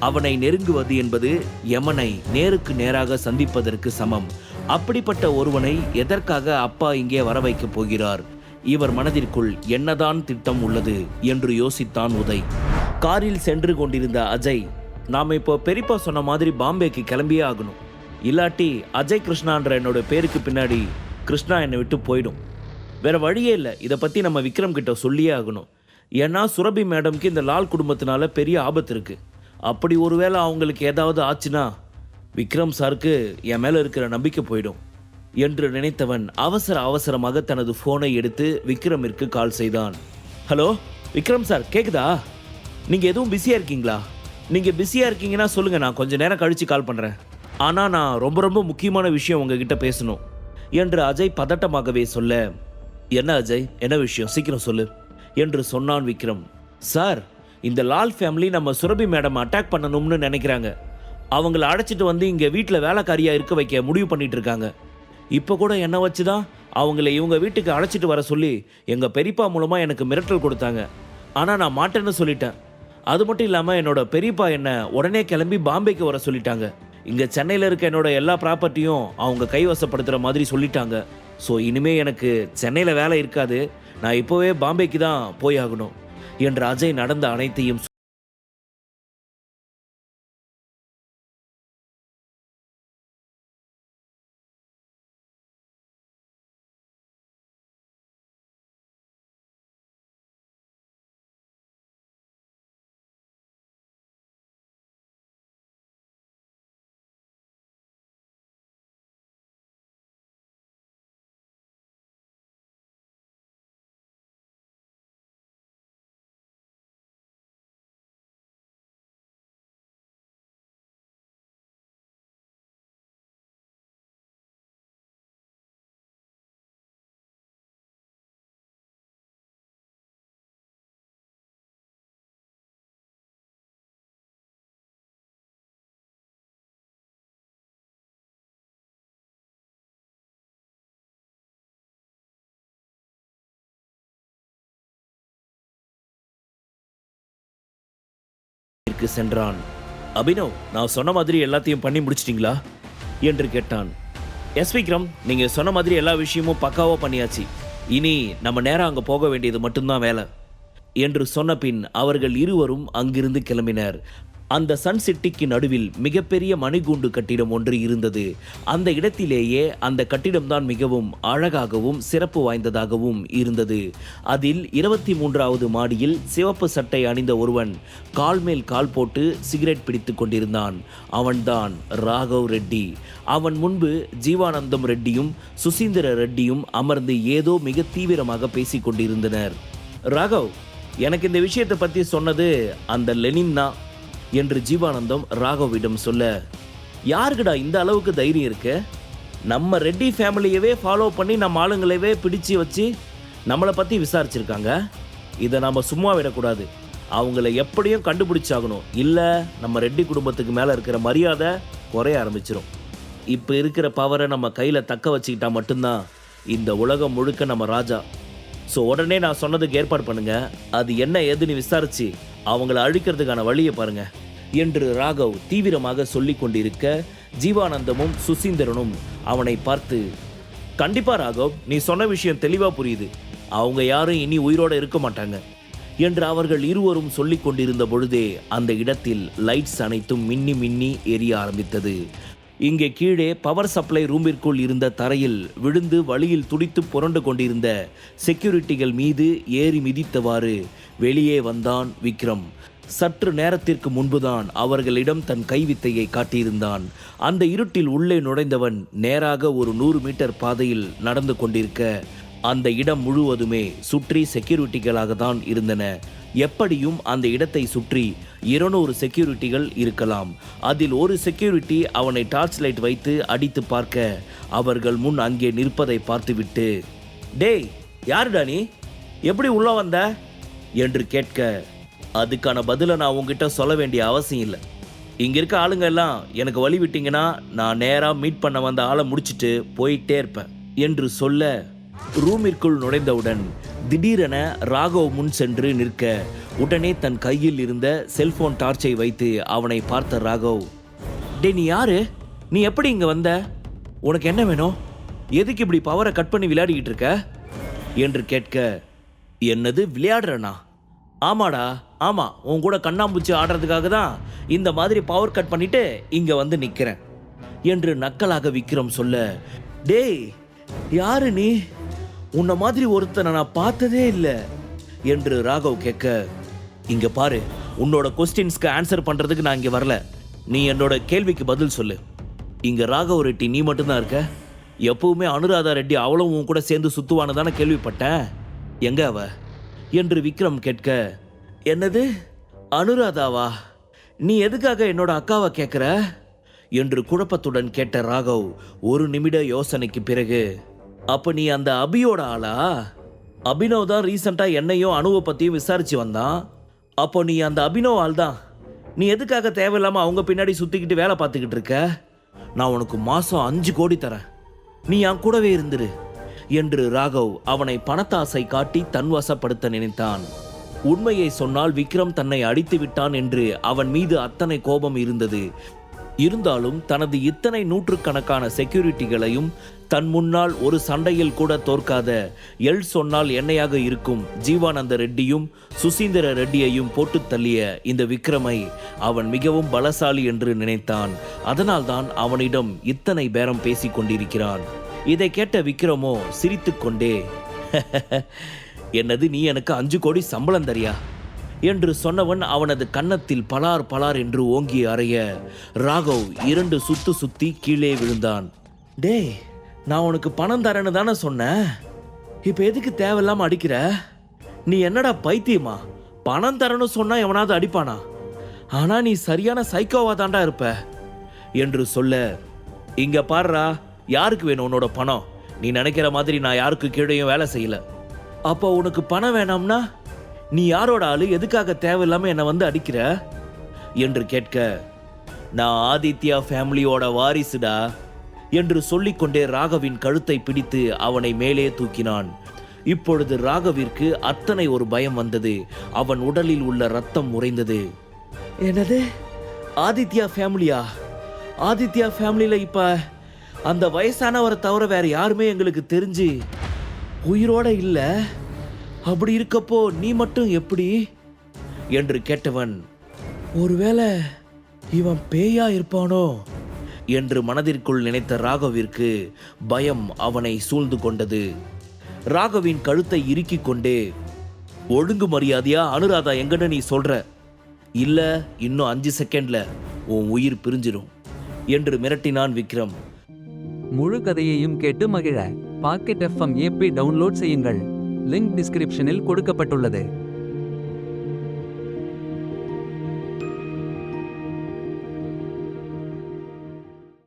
அவனை நெருங்குவது என்பது யமனை நேருக்கு நேராக சந்திப்பதற்கு சமம். அப்படிப்பட்ட ஒருவனை எதற்காக அப்பா இங்கே வர வைக்கப் போகிறார்? இவர் மனதிற்குள் என்னதான் திட்டம் உள்ளது என்று யோசித்தான் உதய். காரில் சென்று கொண்டிருந்த அஜய், நாம் இப்போ பெரியப்பா சொன்ன மாதிரி பாம்பேக்கு கிளம்பியே ஆகணும். இல்லாட்டி அஜய் கிருஷ்ணான்ற என்னோட பேருக்கு பின்னாடி கிருஷ்ணா என்னை விட்டு போயிடும். வேற வழியே இல்லை. இதை பற்றி நம்ம விக்ரம் கிட்ட சொல்லியே ஆகணும். ஏன்னா சுரபி மேடம்க்கு இந்த லால் குடும்பத்தினால பெரிய ஆபத்து இருக்கு. அப்படி ஒருவேளை அவங்களுக்கு ஏதாவது ஆச்சுன்னா விக்ரம் சாருக்கு என் மேலே இருக்கிற நம்பிக்கை போயிடும் என்று நினைத்தவன் அவசரமாக தனது ஃபோனை எடுத்து விக்ரமிற்கு கால் செய்தான். ஹலோ விக்ரம் சார், கேக்குதா? நீங்கள் எதுவும் பிஸியாக இருக்கீங்களா? நீங்கள் பிஸியாக இருக்கீங்கன்னா சொல்லுங்கள், நான் கொஞ்சம் நேரம் கழித்து கால் பண்ணுறேன். ஆனால் நான் ரொம்ப முக்கியமான விஷயம் உங்ககிட்ட பேசணும் என்று அஜய் பதட்டமாகவே சொல்ல, என்ன அஜய், என்ன விஷயம், சீக்கிரம் சொல்லு என்று சொன்னான் விக்ரம். சார், இந்த லால் ஃபேமிலி நம்ம சுரபி மேடம் அட்டாக் பண்ணணும்னு நினைக்கிறாங்க. அவங்கள அழைச்சிட்டு வந்து இங்கே வீட்டில் வேலைக்காரியாக இருக்க வைக்க முடிவு பண்ணிட்டு இருக்காங்க. இப்போ கூட என்ன வச்சு தான் அவங்கள இவங்க வீட்டுக்கு அழைச்சிட்டு வர சொல்லி எங்கள் பெரியப்பா மூலமாக எனக்கு மிரட்டல் கொடுத்தாங்க. ஆனால் நான் மாட்டேன்னு சொல்லிட்டேன். அது மட்டும் இல்லாமல் என்னோட பெரியப்பா என்னை உடனே கிளம்பி பாம்பேக்கு வர சொல்லிட்டாங்க. இங்கே சென்னையில் இருக்க என்னோட எல்லா ப்ராப்பர்ட்டியும் அவங்க கைவசப்படுத்துகிற மாதிரி சொல்லிட்டாங்க. ஸோ இனிமேல் எனக்கு சென்னையில் வேலை இருக்காது. நான் இப்போவே பாம்பேக்கு தான் போய் ஆகணும் என்று அஜய் நடந்த அனைத்தையும் சென்றான். அபினவ், நான் சொன்ன மாதிரி எல்லாத்தையும் பண்ணி முடிச்சிட்டீங்களா என்று கேட்டான். எஸ் விக்ரம், நீங்க சொன்ன மாதிரி எல்லா விஷயமும் பக்காவா பண்ணியாச்சு. இனி நம்ம நேரம் அங்க போக வேண்டியது மட்டும்தான் வேலை என்று சொன்ன பின் அவர்கள் இருவரும் அங்கிருந்து கிளம்பினர். அந்த சன் சிட்டிக்கு நடுவில் மிகப்பெரிய மணிகூண்டு கட்டிடம் ஒன்று இருந்தது. அந்த இடத்திலேயே அந்த கட்டிடம்தான் மிகவும் அழகாகவும் சிறப்பு வாய்ந்ததாகவும் இருந்தது. அதில் 23வது மாடியில் சிவப்பு சட்டை அணிந்த ஒருவன் கால் மேல் கால் போட்டு சிகரெட் பிடித்து கொண்டிருந்தான். அவன்தான் ராகவ் ரெட்டி. அவன் முன்பு ஜீவானந்தம் ரெட்டியும் சுசீந்திர ரெட்டியும் அமர்ந்து ஏதோ மிக தீவிரமாக பேசிக் கொண்டிருந்தனர். ராகவ், எனக்கு இந்த விஷயத்தை பற்றி சொன்னது அந்த லெனின் தான் என்று ஜீவானந்தம் ராகவிடம் சொல்ல, யாருக்குடா இந்த அளவுக்கு தைரியம் இருக்கு? நம்ம ரெட்டி ஃபேமிலியவே ஃபாலோ பண்ணி நம்ம ஆளுங்களவே பிடிச்சு வச்சு நம்மளை பற்றி விசாரிச்சிருக்காங்க. இதை நம்ம சும்மா விடக்கூடாது. அவங்கள எப்படியும் கண்டுபிடிச்சாகணும். இல்லை நம்ம ரெட்டி குடும்பத்துக்கு மேலே இருக்கிற மரியாதை குறைய ஆரம்பிச்சிடும். இப்போ இருக்கிற பவரை நம்ம கையில் தக்க வச்சுக்கிட்டா மட்டும்தான் இந்த உலகம் முழுக்க நம்ம ராஜா. ஸோ உடனே நான் சொன்னதுக்கு ஏற்பாடு பண்ணுங்க. அது என்ன ஏதுன்னு விசாரிச்சு அவங்கள அழிக்கிறதுக்கான வழியை பாருங்க என்று ராகவ் தீவிரமாக சொல்லி கொண்டிருக்க, ஜீவானந்தமும் சுசீந்திரனும் அவனை பார்த்து, கண்டிப்பா ராகவ், நீ சொன்ன விஷயம் தெளிவா புரியுது. அவங்க யாரும் இனி உயிரோட இருக்க மாட்டாங்க என்று அவர்கள் இருவரும் சொல்லிக் கொண்டிருந்த பொழுதே அந்த இடத்தில் லைட்ஸ் அனைத்தும் மின்னி மின்னி எரிய ஆரம்பித்தது. இங்கே கீழே பவர் சப்ளை ரூமிற்குள் இருந்த தரையில் விழுந்து வழியில் துடித்து புரண்டு கொண்டிருந்த செக்யூரிட்டிகள் மீது ஏறி மிதித்தவாறு வெளியே வந்தான் விக்ரம். சற்று நேரத்திற்கு முன்புதான் அவர்களிடம் தன் கைவித்தையை காட்டியிருந்தான். அந்த இருட்டில் உள்ளே நுழைந்தவன் நேராக ஒரு 100 மீட்டர் பாதையில் நடந்து கொண்டிருக்க, அந்த இடம் முழுவதுமே சுற்றி செக்யூரிட்டிகளாக தான் இருந்தன. எப்படியும் அந்த இடத்தை சுற்றி 200 செக்யூரிட்டிகள் இருக்கலாம். அதில் ஒரு செக்யூரிட்டி அவனை டார்ச் லைட் வைத்து அடித்து பார்க்க, அவர்கள் முன் அங்கே நிற்பதை பார்த்துவிட்டு, டேய் யாருடா நீ, எப்படி உள்ள வந்த என்று கேட்க, அதுக்கான பதிலை நான் உங்ககிட்ட சொல்ல வேண்டிய அவசியம் இல்லை. இங்கே இருக்க ஆளுங்க எல்லாம் எனக்கு வழி விட்டீங்கன்னா நான் நேராக மீட் பண்ண வந்த ஆளை முடிச்சுட்டு போயிட்டே இருப்பேன் என்று சொல்ல, ரூமிற்குள் நுழைந்தவுடன் திடீரென ராகவ் முன் சென்று நிற்க உடனே தன் கையில் இருந்த செல்போன் டார்ச்சை வைத்து அவனை பார்த்த ராகவ், டே நீ யாரு? நீ எப்படி இங்க வந்த? உனக்கு என்ன வேணும்? எதுக்கு இப்படி பவரை கட் பண்ணி விளையாடிக்கிட்டு இருக்க என்று கேட்க, என்னது விளையாடுறனா? ஆமாடா ஆமா, உன் கூட கண்ணாம்பூச்சி ஆடுறதுக்காக தான் இந்த மாதிரி பவர் கட் பண்ணிட்டு இங்க வந்து நிக்கிறேன் என்று நக்கலாக விக்ரம் சொல்ல, டேய் யாரு நீ? உன்ன மாதிரி ஒருத்தனை நான் பார்த்ததே இல்லை என்று ராகவ் கேட்க, இங்க பாரு, உன்னோட கொஸ்டின்ஸ்க்கு ஆன்சர் பண்றதுக்கு நான் இங்க வரல. நீ என்னோட கேள்விக்கு பதில் சொல்லு. இங்க ராகவ் ரெட்டி நீ மட்டும்தான் இருக்க? எப்பவுமே அனுராதா ரெட்டி அவளும் உன் கூட சேர்ந்து சுத்துவான்னு தானே கேள்விப்பட்டேன். எங்க அவ என்று விக்ரம் கேட்க, என்னது அனுராதாவா? நீ எதுக்காக என்னோட அக்காவை கேட்குற என்று குழப்பத்துடன் கேட்ட ராகவ் ஒரு நிமிட யோசனைக்கு பிறகு, அப்ப நீ அந்த அபியோட ஆளா? அபினவ் தான் ரீசெண்டாக என்னையும் அணுவை பற்றியும் விசாரிச்சு வந்தான். அப்போ நீ அந்த அபினவ் ஆள் தான். நீ எதுக்காக தேவையில்லாமல் அவங்க பின்னாடி சுற்றிக்கிட்டு வேலை பார்த்துக்கிட்டு இருக்க? நான் உனக்கு மாதம் 5 கோடி தரேன், நீ என் கூடவே இருந்துரு என்று ராகவ் அவனை பணத்தாசை காட்டி தன்வசப்படுத்த நினைத்தான். உண்மையை சொன்னால் விக்ரம் தன்னை அடித்து விட்டான் என்று அவன் மீது அத்தனை கோபம் இருந்தது. இருந்தாலும் தனது இத்தனை நூற்றுக்கணக்கான செக்யூரிட்டிகளையும் தன் முன்னால் ஒரு சண்டையில் கூட தோற்காத எல் சொன்னால் எண்ணெயாக இருக்கும் ஜீவானந்த ரெட்டியும் சுசீந்திர ரெட்டியையும் போட்டு தள்ளிய இந்த விக்ரமை அவன் மிகவும் பலசாலி என்று நினைத்தான். அதனால்தான் அவனிடம் இத்தனை பேரம் பேசிக் கொண்டிருக்கிறான். இதை கேட்ட விக்ரமோ சிரித்துக்கொண்டே, என்னது நீ எனக்கு 5 கோடி சம்பளம் தரியா என்று சொன்னவன் அவனது கன்னத்தில் பலார் பலார் என்று ஓங்கி அறைய ராகவ் 2 சுத்து சுத்தி கீழே விழுந்தான். டேய், நான் உனக்கு பணம் தரேன்னு தானே சொன்னேன், இப்ப எதுக்கு தேவையில்லாம அடிக்கிற? நீ என்னடா பைத்தியமா? பணம் தரேன்னு சொன்னா எவனாவது அடிப்பானா? ஆனா நீ சரியான சைக்கோவா தாண்டா இருப்ப என்று சொல்ல, இங்க பாருடா, யாருக்கு வேணும் உன்னோட பணம்? நீ நினைக்கிற மாதிரி நான் யாருக்கு கீழேயும் வேலை செய்யல. அப்போ உனக்கு பணம் வேணாம்னா நீ யாரோட ஆளு? எதுக்காக தேவையில்லாம என்னை வந்து அடிக்கிற என்று கேட்க, நான் ஆதித்யா ஃபேமிலியோட வாரிசுடா என்று சொல்லிக்கொண்டே ராகவின் கழுத்தை பிடித்து அவனை மேலே தூக்கினான். இப்பொழுது ராகவிற்கு அத்தனை ஒரு பயம் வந்தது. அவன் உடலில் உள்ள ரத்தம் உறைந்தது. என்னது ஆதித்யா ஃபேமிலியா? ஆதித்யா ஃபேமிலியில இப்ப அந்த வயசானவரை தவிர வேற யாருமே எங்களுக்கு தெரிஞ்சு உயிரோட இல்ல. அப்படி இருக்கப்போ நீ மட்டும் எப்படி என்று கேட்டவன், ஒருவேளை இவன் பேயா இருப்பானோ என்று மனதிற்குள் நினைத்த ராகவிற்கு பயம் அவனை சூழ்ந்து கொண்டது. ராகவின் கழுத்தை இறுக்கிக் கொண்டே, ஒழுங்கு மரியாதையா அனுராதா எங்கன்னு நீ சொல்ற? இல்ல இன்னும் 5 செகண்ட்ல உன் உயிர் பிரிஞ்சிடும் என்று மிரட்டினான் விக்ரம். முழு கதையையும் கேட்டு மகிழ பாக்கெட் FM ஆப்பை டவுன்லோட் செய்யுங்கள். லிங்க் டிஸ்கிரிப்ஷனில் கொடுக்கப்பட்டுள்ளது.